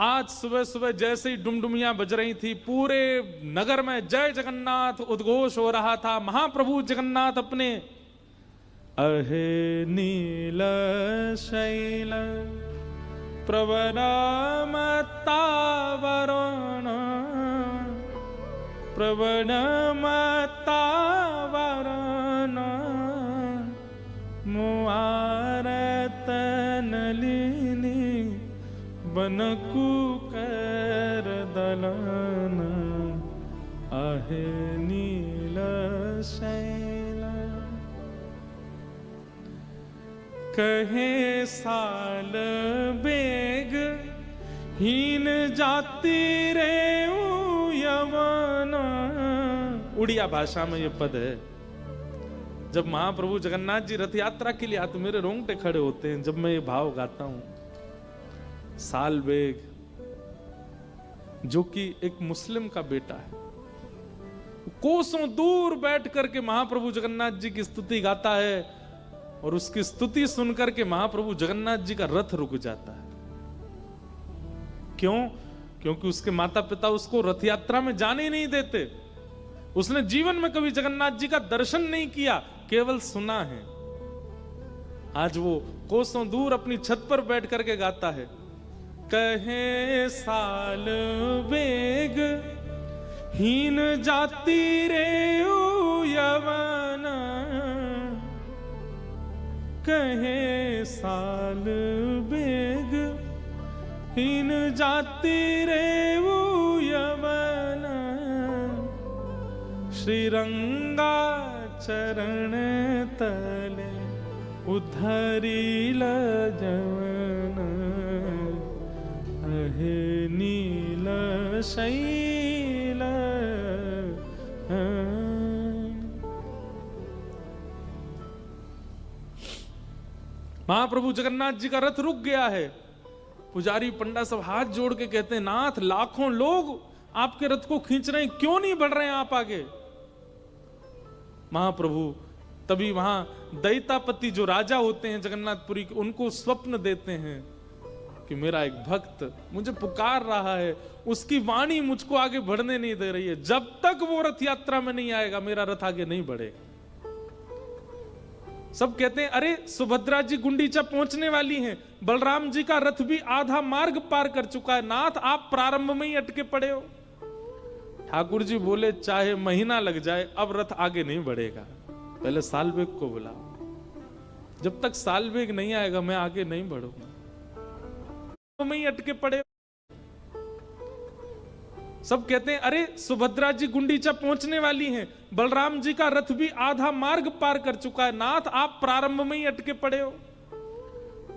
आज सुबह सुबह जैसे ही डुमडुमियां बज रही थी, पूरे नगर में जय जगन्नाथ उद्घोष हो रहा था। महाप्रभु जगन्नाथ अपने अहे नील शैल प्रवनमतावरण प्रवनमतावरण मुआरतनलिनी बनकुकर दलन आहे नील शैल। कहे साल बेग हीन जाति रे यवन। उड़िया भाषा में ये पद है। जब महाप्रभु जगन्नाथ जी रथ यात्रा के लिए आते, मेरे रोंगटे खड़े होते हैं जब मैं ये भाव गाता हूं। साल बेग जो कि एक मुस्लिम का बेटा है, कोसों दूर बैठ करके महाप्रभु जगन्नाथ जी की स्तुति गाता है, और उसकी स्तुति सुनकर के महाप्रभु जगन्नाथ जी का रथ रुक जाता है। क्यों? क्योंकि उसके माता पिता उसको रथ यात्रा में जाने ही नहीं देते। उसने जीवन में कभी जगन्नाथ जी का दर्शन नहीं किया, केवल सुना है। आज वो कोसों दूर अपनी छत पर बैठ करके गाता है, कहे साल बेग हीन जाति रे यवन। कहे साल बेग हीन जाति रे यवन। श्रीरंगा चरण तले उद्धरिल जवन अहे नील शैल। महाप्रभु जगन्नाथ जी का रथ रुक गया है। पुजारी पंडा सब हाथ जोड़ के कहते हैं, नाथ लाखों लोग आपके रथ को खींच रहे हैं, क्यों नहीं बढ़ रहे हैं आप आगे? महाप्रभु तभी वहां दैतापति जो राजा होते हैं जगन्नाथपुरी के, उनको स्वप्न देते हैं कि मेरा एक भक्त मुझे पुकार रहा है, उसकी वाणी मुझको आगे बढ़ने नहीं दे रही है। जब तक वो रथ यात्रा में नहीं आएगा मेरा रथ आगे नहीं बढ़ेगा। सब कहते हैं, अरे सुभद्रा जी गुंडीचा पहुंचने वाली हैं, बलराम जी का रथ भी आधा मार्ग पार कर चुका है, नाथ आप प्रारंभ में ही अटके पड़े हो। ठाकुर जी बोले, चाहे महीना लग जाए अब रथ आगे नहीं बढ़ेगा, पहले सालबेग को बुलाओ। जब तक सालबेग नहीं आएगा मैं आगे नहीं बढ़ूंगा। में ही अटके पड़े। सब कहते हैं, अरे सुभद्रा जी गुंडीचा पहुंचने वाली हैं, बलराम जी का रथ भी आधा मार्ग पार कर चुका है, नाथ आप प्रारंभ में ही अटके पड़े हो।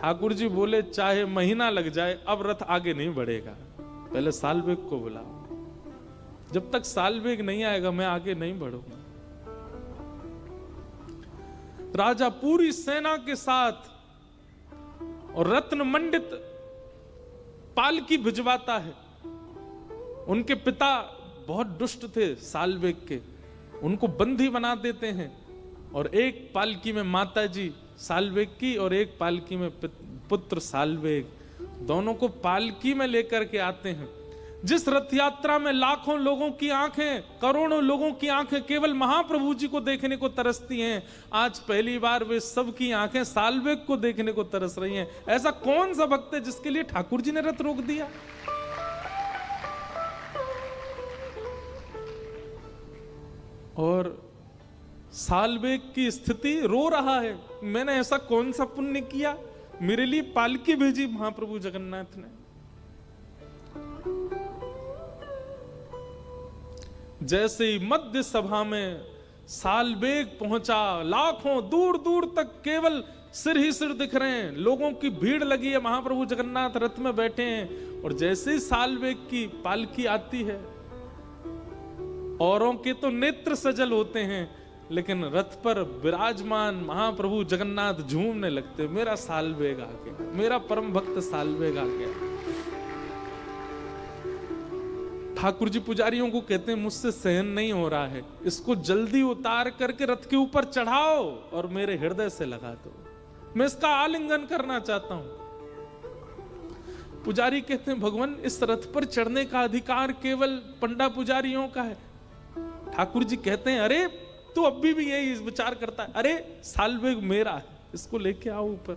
ठाकुर जी बोले, चाहे महीना लग जाए अब रथ आगे नहीं बढ़ेगा, पहले सालबेग को बुलाओ। जब तक सालबेग नहीं आएगा मैं आगे नहीं बढ़ूंगा। राजा पूरी सेना के साथ और रत्न मंडित पालकी भिजवाता है। उनके पिता बहुत दुष्ट थे सालबेग के, उनको बंदी बना देते हैं, और एक पालकी में माता जी सालबेग की और एक पालकी में पुत्र सालबेग, दोनों को पालकी में लेकर के आते हैं। जिस रथ यात्रा में लाखों लोगों की आंखें, करोड़ों लोगों की आंखें केवल महाप्रभु जी को देखने को तरसती हैं, आज पहली बार वे सबकी आंखें सालबेग को देखने को तरस रही हैं। ऐसा कौन सा भक्त है जिसके लिए ठाकुर जी ने रथ रोक दिया? और सालबेग की स्थिति रो रहा है, मैंने ऐसा कौन सा पुण्य किया, मेरे लिए पालकी भेजी महाप्रभु जगन्नाथ ने। जैसे ही मध्य सभा में सालबेग पहुंचा, लाखों दूर दूर तक केवल सिर ही सिर दिख रहे हैं, लोगों की भीड़ लगी है, महाप्रभु जगन्नाथ रथ में बैठे हैं। और जैसे ही सालबेग की पालकी आती है, औरों के तो नेत्र सजल होते हैं, लेकिन रथ पर विराजमान महाप्रभु जगन्नाथ झूमने लगते, मेरा सालबेग आ गया, मेरा परम भक्त सालबेग आ गया। ठाकुर जी पुजारियों को कहते हैं, मुझसे सहन नहीं हो रहा है, इसको जल्दी उतार करके रथ के ऊपर चढ़ाओ और मेरे हृदय से लगा दो, मैं इसका आलिंगन करना चाहता हूं। पुजारी कहते हैं भगवान इस रथ पर चढ़ने का अधिकार केवल पंडा पुजारियों का है। ठाकुर जी कहते हैं अरे तू अभी भी यही विचार करता है, अरे सालवेग मेरा है, इसको लेके आओ ऊपर।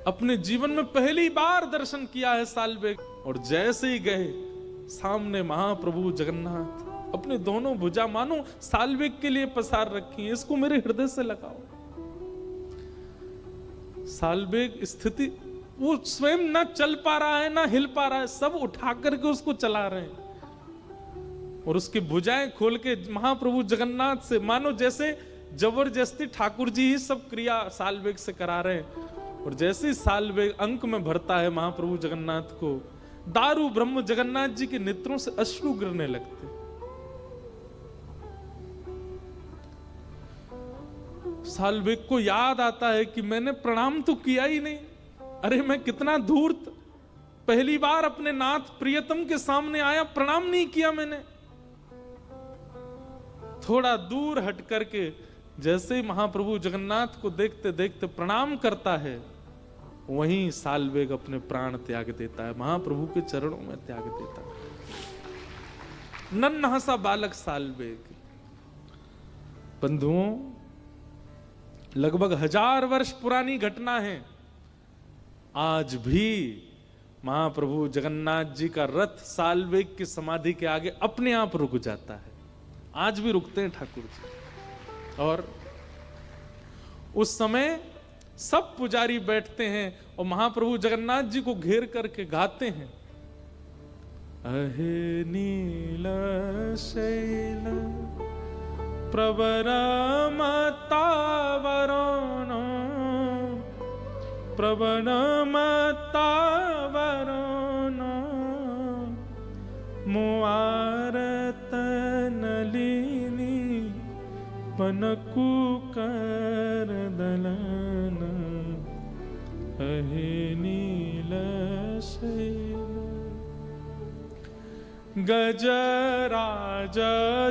अपने जीवन में पहली बार दर्शन किया है सालवेग, और जैसे ही गए सामने महाप्रभु जगन्नाथ अपने दोनों भुजा मानो सालवेग के लिए पसार रखी है, इसको मेरे हृदय से लगाओ। सालवेग स्थिति, वो स्वयं ना चल पा रहा है ना हिल पा रहा है, सब उठा करके उसको चला रहे हैं, और उसकी भुजाएं खोल के महाप्रभु जगन्नाथ से मानो जैसे जबरदस्ती ठाकुर जी ही सब क्रिया सालवेग से करा रहे हैं। और जैसे ही सालवेग अंक में भरता है महाप्रभु जगन्नाथ को, दारू ब्रह्म जगन्नाथ जी के नेत्रों से अश्रु गिरने लगते। सालवेग को याद आता है कि मैंने प्रणाम तो किया ही नहीं, अरे मैं कितना धूर्त, पहली बार अपने नाथ प्रियतम के सामने आया, प्रणाम नहीं किया मैंने। थोड़ा दूर हट करके जैसे ही महाप्रभु जगन्नाथ को देखते देखते प्रणाम करता है, वहीं सालवेग अपने प्राण त्याग देता है, महाप्रभु के चरणों में त्याग देता है। नन्हा सा बालक सालवेग। बंधुओं, लगभग 1000 वर्ष पुरानी घटना है। आज भी महाप्रभु जगन्नाथ जी का रथ सालवेग की समाधि के आगे अपने आप रुक जाता है, आज भी रुकते हैं ठाकुर जी। और उस समय सब पुजारी बैठते हैं और महाप्रभु जगन्नाथ जी को घेर करके गाते हैं, अहे नील शैल प्रवरमतावरण प्रवणमतावरण मुआरत नलिनी पनकुकर दलन अहे नील शैल गजराज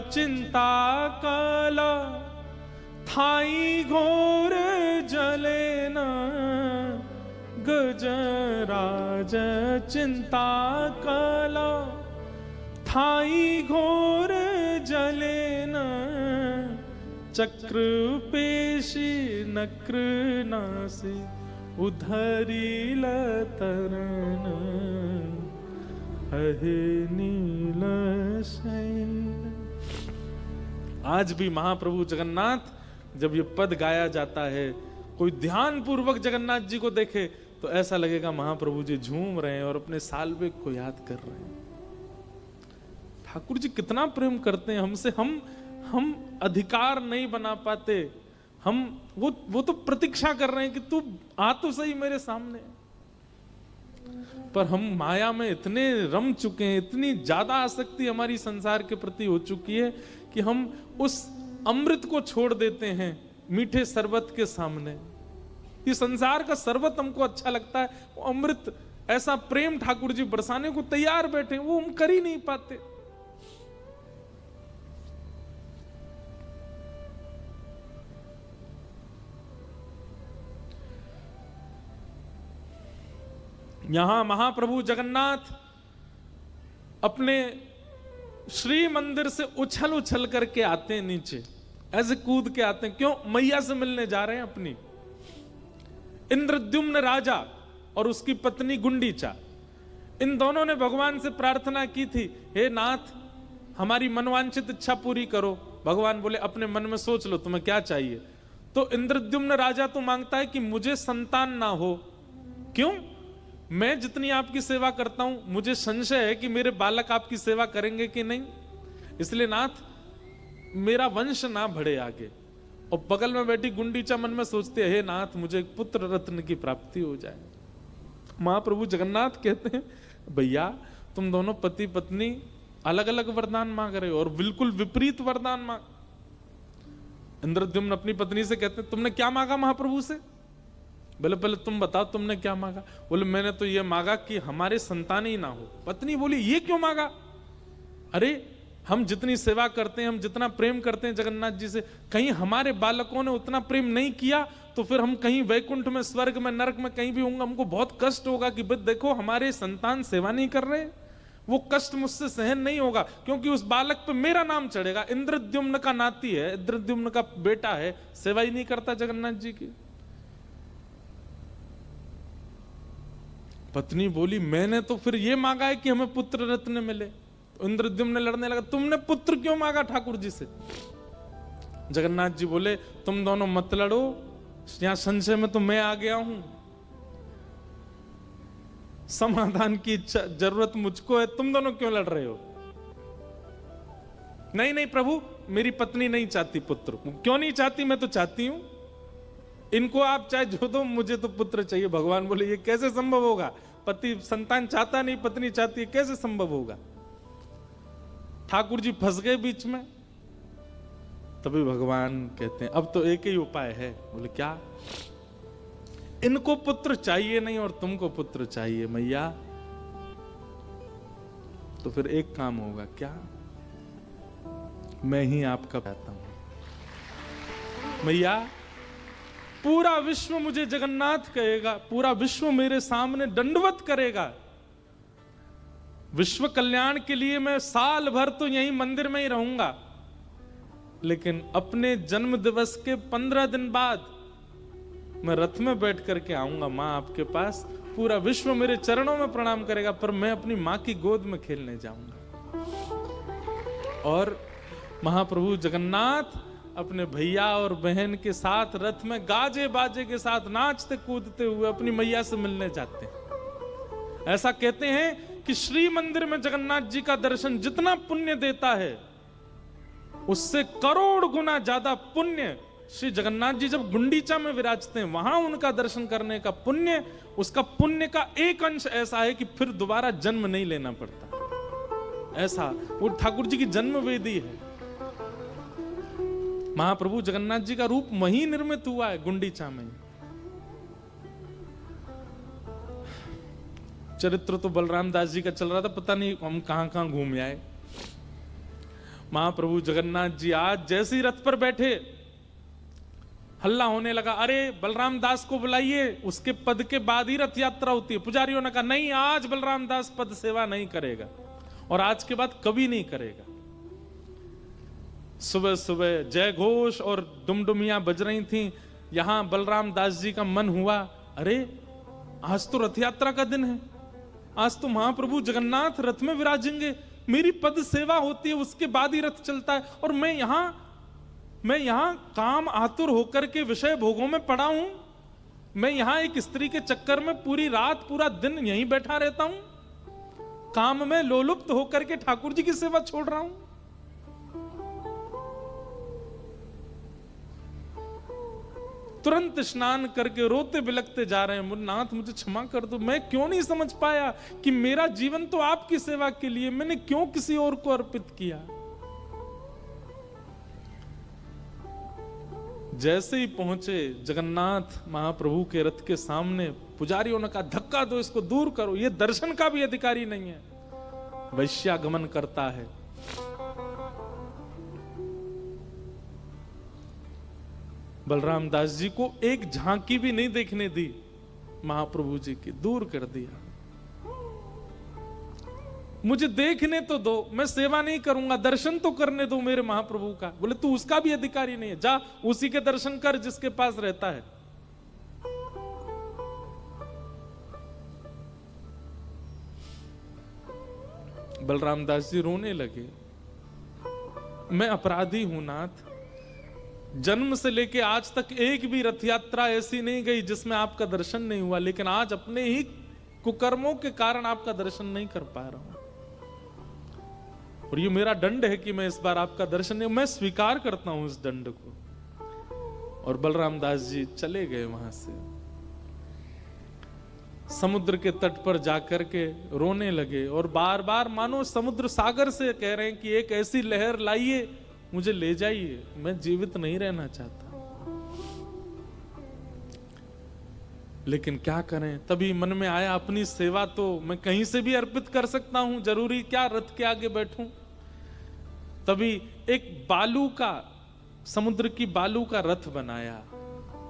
चिंता कल थाई घोर जलेन गजराज चिंता कल थाई घोर जलेन चक्र पेशी नक्र नासी उधरील तरन अहे नील शैल। आज भी महाप्रभु जगन्नाथ जब ये पद गाया जाता है, कोई ध्यान पूर्वक जगन्नाथ जी को देखे तो ऐसा लगेगा महाप्रभु जी झूम रहे हैं और अपने सालवेग को याद कर रहे हैं। ठाकुर जी कितना प्रेम करते हैं हमसे, हम अधिकार नहीं बना पाते, हम वो तो प्रतीक्षा कर रहे हैं कि तू आ तो सही मेरे सामने, पर हम माया में इतने रम चुके हैं, इतनी ज्यादा आसक्ति हमारी संसार के प्रति हो चुकी है कि हम उस अमृत को छोड़ देते हैं मीठे शरबत के सामने। ये संसार का शरबत हमको अच्छा लगता है, वो अमृत ऐसा प्रेम ठाकुर जी बरसाने को तैयार बैठे, वो हम कर ही नहीं पाते। यहां महाप्रभु जगन्नाथ अपने श्री मंदिर से उछल उछल करके आते हैं नीचे, ऐसे कूद के आते हैं। क्यों? मैया से मिलने जा रहे हैं अपनी। इंद्रद्युम्न राजा और उसकी पत्नी गुंडीचा, इन दोनों ने भगवान से प्रार्थना की थी, हे नाथ हमारी मनवांछित इच्छा पूरी करो। भगवान बोले अपने मन में सोच लो तुम्हें क्या चाहिए। तो इंद्रद्युम्न राजा तो मांगता है कि मुझे संतान ना हो। क्यों? मैं जितनी आपकी सेवा करता हूं मुझे संशय है कि मेरे बालक आपकी सेवा करेंगे कि नहीं, इसलिए नाथ मेरा वंश ना बढ़े आगे। और बगल में बैठी गुंडीचा मन में सोचते हैं, हे नाथ मुझे एक पुत्र रत्न की प्राप्ति हो जाए। महाप्रभु जगन्नाथ कहते हैं, भैया तुम दोनों पति पत्नी अलग अलग वरदान मांग रहे हो और बिल्कुल विपरीत वरदान मांग। इंद्रद्युम्न अपनी पत्नी से कहते हैं, तुमने क्या मांगा महाप्रभु से? बोले पहले तुम बताओ तुमने क्या मांगा। बोले मैंने तो ये मांगा कि हमारे संतान ही ना हो। पत्नी बोली ये क्यों मांगा? अरे हम जितनी सेवा करते हैं, हम जितना प्रेम करते हैं जगन्नाथ जी से, कहीं हमारे बालकों ने उतना प्रेम नहीं किया तो फिर हम कहीं वैकुंठ में, स्वर्ग में, नरक में कहीं भी होंगे, हमको बहुत कष्ट होगा कि देखो हमारे संतान सेवा नहीं कर रहे। वो कष्ट मुझसे सहन नहीं होगा, क्योंकि उस बालक पे मेरा नाम चढ़ेगा। इंद्रद्युम्न का नाती है, इंद्रद्युम्न का बेटा है, सेवा ही नहीं करता जगन्नाथ जी की। पत्नी बोली मैंने तो फिर ये मांगा है कि हमें पुत्र रत्न मिले। तो इंद्रद्युम्न लड़ने लगा, तुमने पुत्र क्यों मांगा ठाकुर जी से? जगन्नाथ जी बोले तुम दोनों मत लड़ो, यहां संशय में तो मैं आ गया हूं, समाधान की जरूरत मुझको है, तुम दोनों क्यों लड़ रहे हो? नहीं नहीं प्रभु, मेरी पत्नी नहीं चाहती पुत्र। क्यों नहीं चाहती? मैं तो चाहती हूं, इनको आप चाहे जो दो, मुझे तो पुत्र चाहिए। भगवान बोले ये कैसे संभव होगा? पति संतान चाहता नहीं, पत्नी चाहती है, कैसे संभव होगा? ठाकुर जी फंस गए बीच में। तभी भगवान कहते हैं अब तो एक ही उपाय है। बोले क्या? इनको पुत्र चाहिए नहीं और तुमको पुत्र चाहिए मैया, तो फिर एक काम होगा। क्या? मैं ही आपका कहता हूं मैया। पूरा विश्व मुझे जगन्नाथ कहेगा, पूरा विश्व मेरे सामने दंडवत करेगा। विश्व कल्याण के लिए मैं साल भर तो यहीं मंदिर में ही रहूंगा, लेकिन अपने जन्म दिवस के 15 दिन बाद मैं रथ में बैठ करके आऊंगा मां आपके पास। पूरा विश्व मेरे चरणों में प्रणाम करेगा, पर मैं अपनी मां की गोद में खेलने जाऊंगा। और महाप्रभु जगन्नाथ अपने भैया और बहन के साथ रथ में गाजे बाजे के साथ नाचते कूदते हुए अपनी मैया से मिलने जाते हैं। ऐसा कहते हैं कि श्री मंदिर में जगन्नाथ जी का दर्शन जितना पुण्य देता है, उससे करोड़ गुना ज्यादा पुण्य श्री जगन्नाथ जी जब गुंडीचा में विराजते हैं, वहां उनका दर्शन करने का पुण्य, उसका पुण्य का एक अंश ऐसा है कि फिर दोबारा जन्म नहीं लेना पड़ता। ऐसा वो ठाकुर जी की जन्म वेदी है। महाप्रभु जगन्नाथ जी का रूप वहीं निर्मित हुआ है, गुंडीचा में। चरित्र तो बलराम दास जी का चल रहा था, पता नहीं हम कहां कहां घूम आए। महाप्रभु जगन्नाथ जी आज जैसे ही रथ पर बैठे, हल्ला होने लगा, अरे बलराम दास को बुलाइए, उसके पद के बाद ही रथ यात्रा होती है। पुजारियों ने कहा नहीं, आज बलराम दास पद सेवा नहीं करेगा और आज के बाद कभी नहीं करेगा। सुबह सुबह जय घोष और डुमडुमियां बज रही थीं। यहां बलराम दास जी का मन हुआ, अरे आज तो रथ यात्रा का दिन है, आज तो महाप्रभु जगन्नाथ रथ में विराजेंगे, मेरी पद सेवा होती है, उसके बाद ही रथ चलता है, और मैं यहां काम आतुर होकर के विषय भोगों में पड़ा हूं। मैं यहां एक स्त्री के चक्कर में पूरी रात पूरा दिन यहीं बैठा रहता हूं, काम में लोलुप्त होकर के ठाकुर जी की सेवा छोड़ रहा हूं। तुरंत स्नान करके रोते बिलखते जा रहे हैं, नाथ मुझे क्षमा कर दो, मैं क्यों नहीं समझ पाया कि मेरा जीवन तो आपकी सेवा के लिए, मैंने क्यों किसी और को अर्पित किया। जैसे ही पहुंचे जगन्नाथ महाप्रभु के रथ के सामने, पुजारियों ने कहा धक्का दो, इसको दूर करो, ये दर्शन का भी अधिकारी नहीं है, वैश्यागमन करता है। बलराम दास जी को एक झांकी भी नहीं देखने दी महाप्रभु जी की, दूर कर दिया। मुझे देखने तो दो, मैं सेवा नहीं करूंगा, दर्शन तो करने दो मेरे महाप्रभु का। बोले तू उसका भी अधिकारी नहीं है, जा उसी के दर्शन कर जिसके पास रहता है। बलराम दास जी रोने लगे, मैं अपराधी हूं नाथ, जन्म से लेके आज तक एक भी रथ यात्रा ऐसी नहीं गई जिसमें आपका दर्शन नहीं हुआ, लेकिन आज अपने ही कुकर्मों के कारण आपका दर्शन नहीं कर पा रहा हूं, और ये मेरा दंड है कि मैं इस बार आपका दर्शन नहीं, मैं स्वीकार करता हूं इस दंड को। और बलराम दास जी चले गए वहां से, समुद्र के तट पर जाकर के रोने लगे, और बार बार मानो समुद्र सागर से कह रहे हैं कि एक ऐसी लहर लाइए, मुझे ले जाइए, मैं जीवित नहीं रहना चाहता। लेकिन क्या करें, तभी मन में आया अपनी सेवा तो मैं कहीं से भी अर्पित कर सकता हूं, जरूरी क्या रथ के आगे बैठूं। तभी एक बालू का, समुद्र की बालू का रथ बनाया,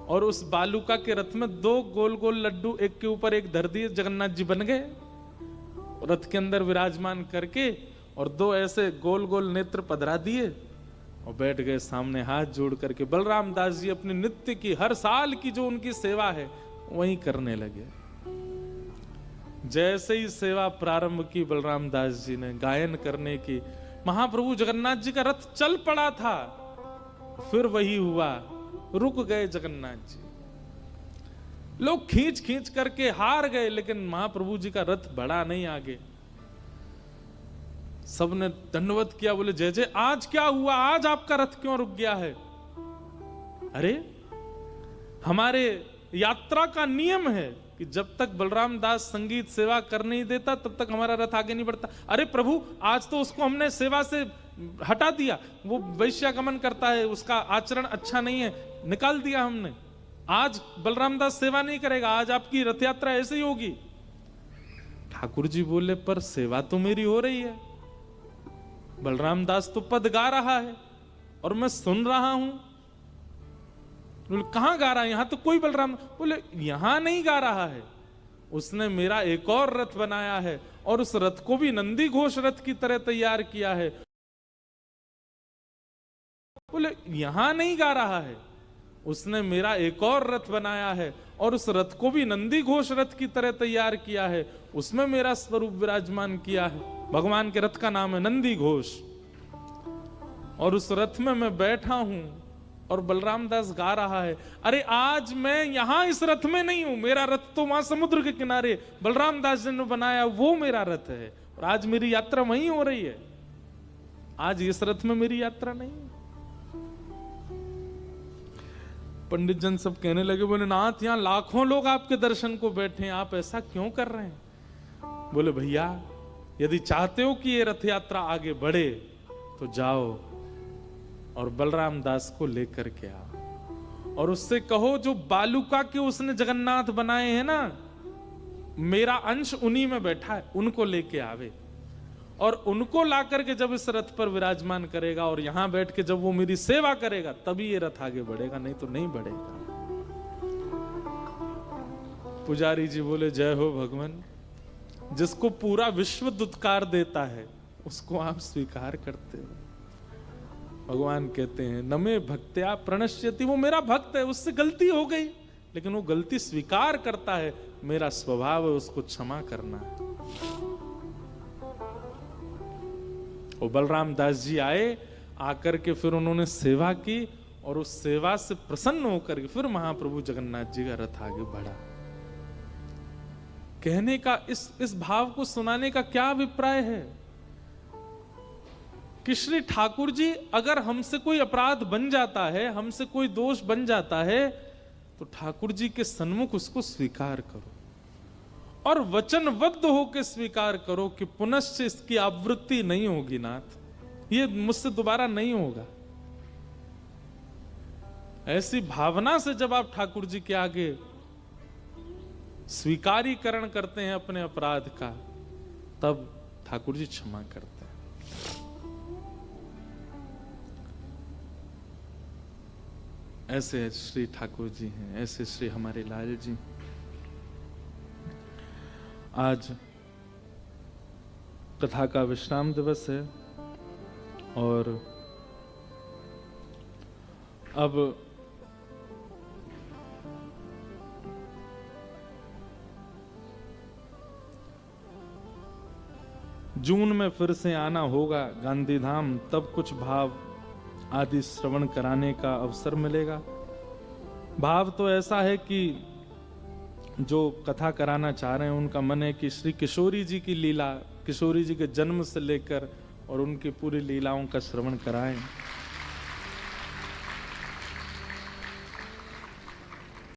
और उस बालूका के रथ में 2 गोल गोल लड्डू एक के ऊपर एक धर दिए, जगन्नाथ जी बन गए रथ के अंदर विराजमान करके, और 2 ऐसे गोल गोल नेत्र पधरा दिए और बैठ गए सामने हाथ जोड़ करके। बलराम दास जी अपनी नित्य की, हर साल की जो उनकी सेवा है वही करने लगे। जैसे ही सेवा प्रारंभ की बलराम दास जी ने गायन करने की, महाप्रभु जगन्नाथ जी का रथ चल पड़ा था, फिर वही हुआ, रुक गए जगन्नाथ जी। लोग खींच खींच करके हार गए, लेकिन महाप्रभु जी का रथ बढ़ा नहीं आगे। सबने दंडवत किया, बोले जय जय, आज क्या हुआ, आज आपका रथ क्यों रुक गया है? अरे हमारे यात्रा का नियम है कि जब तक बलराम दास संगीत सेवा कर नहीं देता तब तक हमारा रथ आगे नहीं बढ़ता। अरे प्रभु, आज तो उसको हमने सेवा से हटा दिया, वो वैश्यागमन करता है, उसका आचरण अच्छा नहीं है, निकाल दिया हमने। आज बलराम दास सेवा नहीं करेगा, आज आपकी रथ यात्रा ऐसे ही होगी। ठाकुर जी बोले पर सेवा तो मेरी हो रही है, बलराम दास तो पद गा रहा है और मैं सुन रहा हूं। बोले कहां गा रहा है, यहां तो कोई बलराम। बोले यहां नहीं गा रहा है, उसने मेरा एक और रथ बनाया है और उस रथ को भी नंदी घोष रथ की तरह तैयार किया है। बोले यहां नहीं गा रहा है, उसने मेरा एक और रथ बनाया है और उस रथ को भी नंदी घोष रथ की तरह तैयार किया है, उसमें मेरा स्वरूप विराजमान किया है। भगवान के रथ का नाम है नंदी घोष, और उस रथ में मैं बैठा हूं और बलराम दास गा रहा है। अरे आज मैं यहां इस रथ में नहीं हूं, मेरा रथ तो वहां समुद्र के किनारे बलराम दास जी ने बनाया, वो मेरा रथ है, और आज मेरी यात्रा वहीं हो रही है। आज इस रथ में मेरी यात्रा नहीं है। पंडित जन सब कहने लगे, बोले नाथ यहां लाखों लोग आपके दर्शन को बैठे हैं, आप ऐसा क्यों कर रहे हैं? बोले भैया, यदि चाहते हो कि ये रथ यात्रा आगे बढ़े तो जाओ और बलराम दास को लेकर के आओ और उससे कहो जो बालूका के उसने जगन्नाथ बनाए हैं ना, मेरा अंश उन्हीं में बैठा है, उनको लेके आवे और उनको ला करके जब इस रथ पर विराजमान करेगा और यहां बैठ के जब वो मेरी सेवा करेगा तभी ये रथ आगे बढ़ेगा, नहीं तो नहीं बढ़ेगा। पुजारी जी बोले जय हो भगवान, जिसको पूरा विश्व दुत्कार देता है उसको आप स्वीकार करते हो। भगवान कहते हैं नमे भक्त्या प्रणश्यति, वो मेरा भक्त है, उससे गलती हो गई लेकिन वो गलती स्वीकार करता है, मेरा स्वभाव है उसको क्षमा करना है। वो बलराम दास जी आए, आकर के फिर उन्होंने सेवा की और उस सेवा से प्रसन्न होकर के फिर महाप्रभु जगन्नाथ जी का रथ आगे बढ़ा। कहने का इस भाव को सुनाने का क्या अभिप्राय है कि श्री ठाकुर जी अगर हमसे कोई अपराध बन जाता है, हमसे कोई दोष बन जाता है, तो ठाकुर जी के सन्मुख उसको स्वीकार करो और वचनबद्ध होकर स्वीकार करो कि पुनश्च इसकी आवृत्ति नहीं होगी नाथ, ये मुझसे दोबारा नहीं होगा। ऐसी भावना से जब आप ठाकुर जी के आगे स्वीकारीकरण करते हैं अपने अपराध का, तब ठाकुर जी क्षमा करते हैं। ऐसे श्री ठाकुर जी हैं, ऐसे श्री हमारे लाल जी। आज कथा का विश्राम दिवस है और अब जून में फिर से आना होगा गांधीधाम, तब कुछ भाव आदि श्रवण कराने का अवसर मिलेगा। भाव तो ऐसा है कि जो कथा कराना चाह रहे हैं उनका मन है कि श्री किशोरी जी की लीला, किशोरी जी के जन्म से लेकर और उनकी पूरी लीलाओं का श्रवण कराएं।